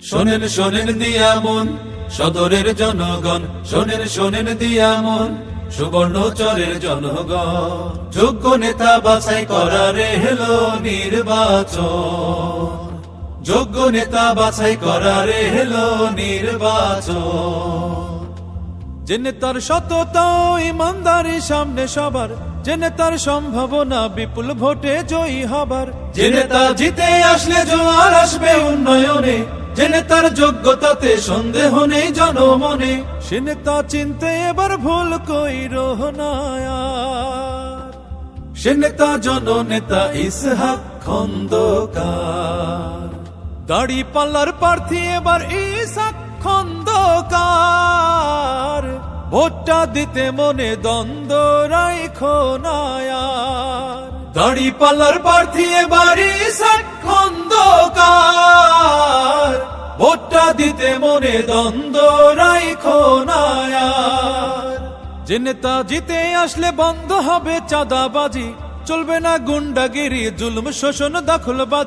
শোনেন শোনেন দিয়া মন সদরের জনগণ, শোনেন শোনেন দিয়া মন সুবর্ণচরের জনগণ। যোগ্য নেতা বাছাই করারে হেলো নির্বাচন, যোগ্য নেতা বাছাই করারে হেলো নির্বাচন। যে নেতার সততা ও ইমানদারি সামনে সবার, যে নেতার সম্ভাবনা বিপুল ভোটে জয়ী হবার, যে নেতা জিতে আসলে জোয়ার আসবে উন্নয়নে, যে নেতার যোগ্যতাতে সন্দেহ নেই জনমনে, সে নেতা চিনতে এবার ভুল কইরো না আর। সে নেতা জননেতা ইসহাক খন্দকার, দাড়ি পাল্লার প্রার্থী এবার ইসহাক খন্দকার। ভোটটা দিতে মনে দ্বন্দ্ব রাইখো না আর, দাড়ি পাল্লার প্রার্থী এবার ইসহাক খন্দকার। ভোটটা দিতে মনে দ্বন্দ্ব রাইখো না আর। যে নেতা জিতে আসলে বন্ধ হবে চাঁদাবাজি, চলবে না গুন্ডাগিরি জুলুম শোষণ দখলবাজি।